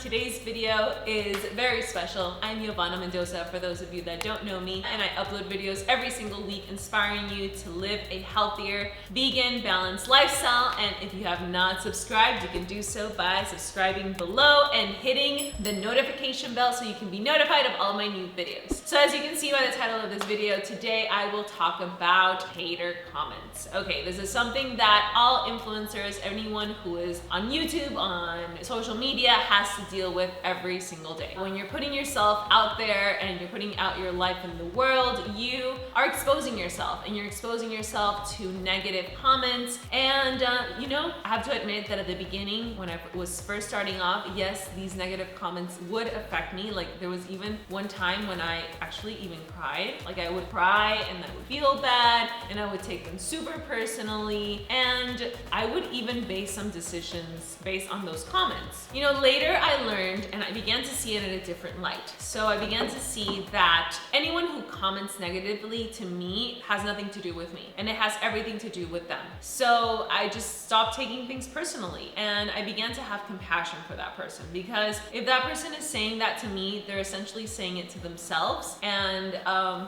Today's video is very special. I'm Yovana Mendoza, for those of you that don't know me, and I upload videos every single week inspiring you to live a healthier, vegan, balanced lifestyle. And if you have not subscribed, you can do so by subscribing below and hitting the notification bell so you can be notified of all my new videos. So as you can see by the title of this video, today I will talk about hater comments. Okay, this is something that all influencers, anyone who is on YouTube, on social media, has to deal with every single day. When you're putting yourself out there and you're putting out your life in the world, you are exposing yourself, and you're exposing yourself to negative comments. And you know, I have to admit that at the beginning, when I was first starting off, yes, these negative comments would affect me. Like, there was even one time when I actually even cried. Like, I would cry and I would feel bad and I would take them super personally, and I would even base some decisions based on those comments. You know, later I learned and I began to see it in a different light. So I began to see that anyone who comments negatively to me has nothing to do with me, and it has everything to do with them. So I just stopped taking things personally, and I began to have compassion for that person, because if that person is saying that to me, they're essentially saying it to themselves. And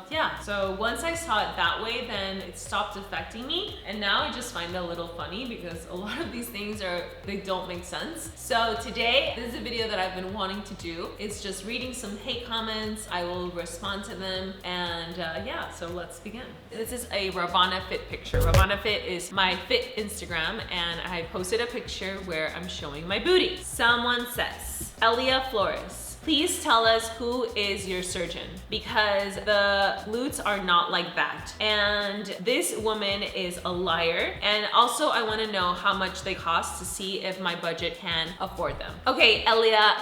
yeah, so once I saw it that way, then it stopped affecting me, and now I just find it a little funny because a lot of these things they don't make sense. So today, this is a video that I've been wanting to do. It's just reading some hate comments. I will respond to them, and yeah, so let's begin. This is a Rawvana fit picture. Rawvana fit is my fit Instagram, and I posted a picture where I'm showing my booty. Someone says, Elia Flores, please tell us who is your surgeon, because the glutes are not like that. And this woman is a liar. And also, I want to know how much they cost to see if my budget can afford them. Okay, Elia,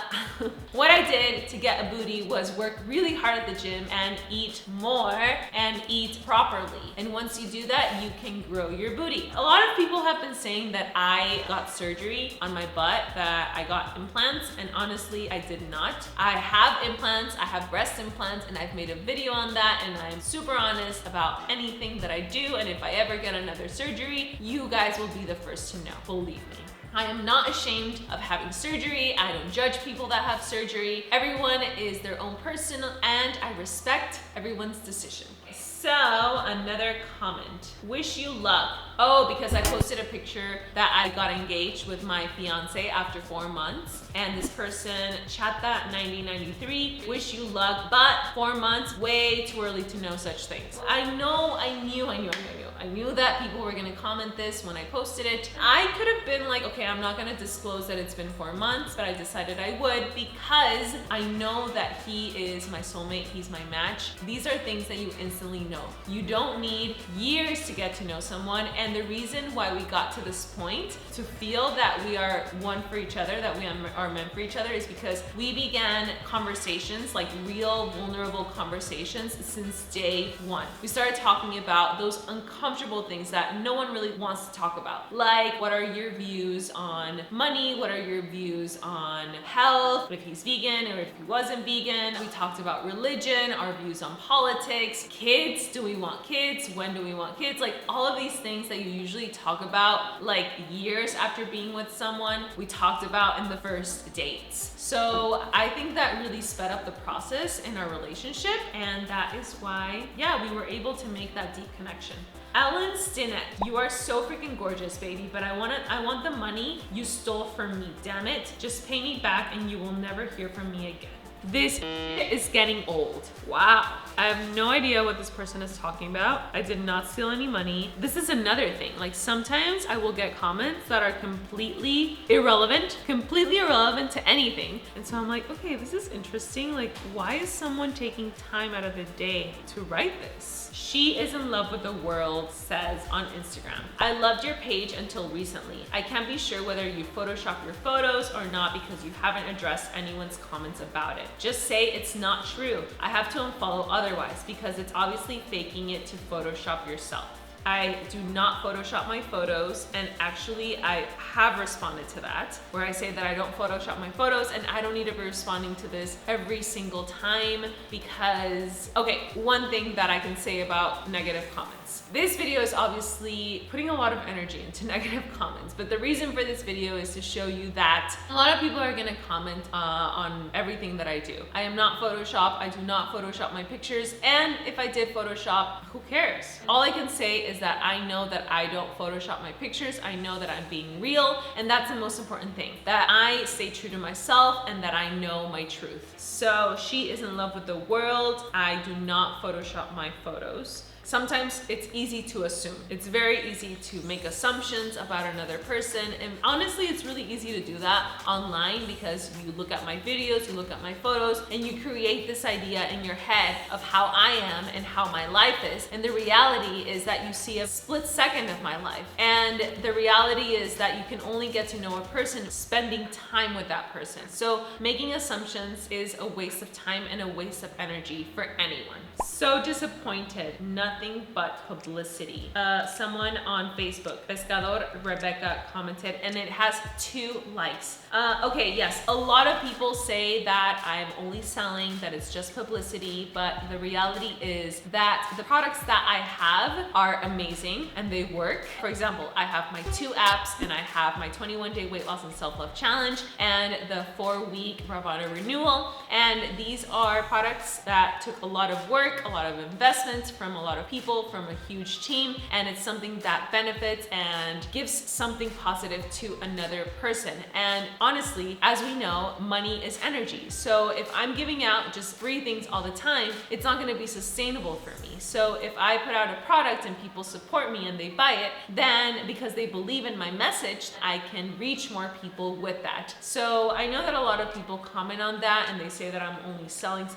what I did to get a booty was work really hard at the gym and eat more and eat properly. And once you do that, you can grow your booty. A lot of people have been saying that I got surgery on my butt, that I got implants, and honestly, I did not. I have implants, I have breast implants, and I've made a video on that, and I'm super honest about anything that I do, and if I ever get another surgery, you guys will be the first to know, believe me. I am not ashamed of having surgery. I don't judge people that have surgery. Everyone is their own person, and I respect everyone's decision. So, another comment. Wish you luck. Oh, because I posted a picture that I got engaged with my fiance after 4 months. And this person, chat that 9093, wish you luck, but 4 months, way too early to know such things. I knew that people were gonna comment this when I posted it. I could have been like, okay, I'm not gonna disclose that it's been 4 months, but I decided I would, because I know that he is my soulmate, he's my match. These are things that you instantly know. You don't need years to get to know someone, and the reason why we got to this point, to feel that we are one for each other, that we are meant for each other, is because we began conversations, like real vulnerable conversations, since day one. We started talking about those uncomfortable things that no one really wants to talk about. Like, what are your views on money? What are your views on health? What if he's vegan, or if he wasn't vegan? We talked about religion, our views on politics, kids. Do we want kids? When do we want kids? Like, all of these things that you usually talk about like years after being with someone, we talked about in the first dates. So I think that really sped up the process in our relationship, and that is why, yeah, we were able to make that deep connection. Ellen Stinnett, you are so freaking gorgeous, baby, but I want the money you stole from me, damn it. Just pay me back and you will never hear from me again. This is getting old. Wow. I have no idea what this person is talking about. I did not steal any money. This is another thing. Like, sometimes I will get comments that are completely irrelevant to anything. And so I'm like, okay, this is interesting. Like, why is someone taking time out of the day to write this? She is in love with the world says on Instagram, I loved your page until recently. I can't be sure whether you Photoshop your photos or not because you haven't addressed anyone's comments about it. Just say it's not true. I have to unfollow otherwise because it's obviously faking it to Photoshop yourself. I do not Photoshop my photos, and actually I have responded to that, where I say that I don't Photoshop my photos, and I don't need to be responding to this every single time because, okay, one thing that I can say about negative comments. This video is obviously putting a lot of energy into negative comments, but the reason for this video is to show you that a lot of people are gonna comment on everything that I do. I am not Photoshop. I do not Photoshop my pictures, and if I did Photoshop, who cares? All I can say is that I know that I don't Photoshop my pictures. I know that I'm being real, and that's the most important thing, that I stay true to myself and that I know my truth. So she is in love with the world. I do not Photoshop my photos. Sometimes it's easy to assume. It's very easy to make assumptions about another person. And honestly, it's really easy to do that online because you look at my videos, you look at my photos, and you create this idea in your head of how I am and how my life is. And the reality is that you see a split second of my life. And the reality is that you can only get to know a person spending time with that person. So making assumptions is a waste of time and a waste of energy for anyone. So disappointed. Nothing but publicity. Someone on Facebook, Pescador Rebecca, commented, and it has 2 likes. Okay, yes, a lot of people say that I'm only selling, that it's just publicity, but the reality is that the products that I have are amazing and they work. For example, I have my 2 apps, and I have my 21-day weight loss and self-love challenge and the 4-week Rawvana renewal. And these are products that took a lot of work, a lot of investment from a lot of people, from a huge team, and it's something that benefits and gives something positive to another person. And honestly, as we know, money is energy. So if I'm giving out just free things all the time, it's not going to be sustainable for me. So if I put out a product and people support me and they buy it, then because they believe in my message, I can reach more people with that. So I know that a lot of people comment on that and they say that I'm only selling,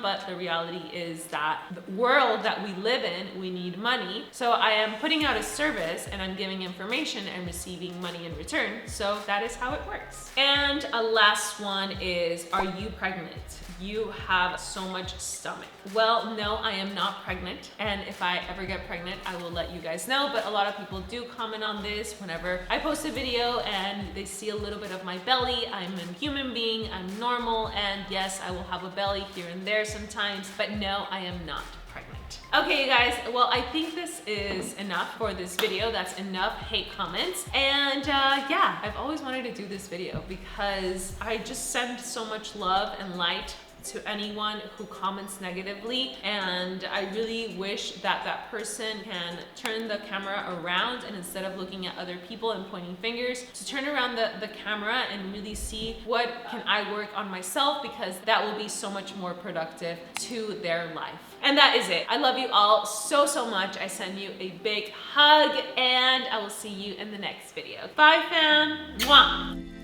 but the reality is that the world that we live in, we need money. So I am putting out a service and I'm giving information and receiving money in return. So that is how it works. And a last one is, are you pregnant? You have so much stomach. Well, no, I am not pregnant. And if I ever get pregnant, I will let you guys know. But a lot of people do comment on this whenever I post a video and they see a little bit of my belly. I'm a human being, I'm normal. And yes, I will have a belly here and there sometimes, but no, I am not pregnant. Okay, you guys, well, I think this is enough for this video. That's enough hate comments. And yeah, I've always wanted to do this video because I just send so much love and light to anyone who comments negatively, and I really wish that that person can turn the camera around, and instead of looking at other people and pointing fingers, to turn around the camera and really see what can I work on myself, because that will be so much more productive to their life. And that is it. I love you all so much. I send you a big hug, and I will see you in the next video. Bye, fam. Mwah.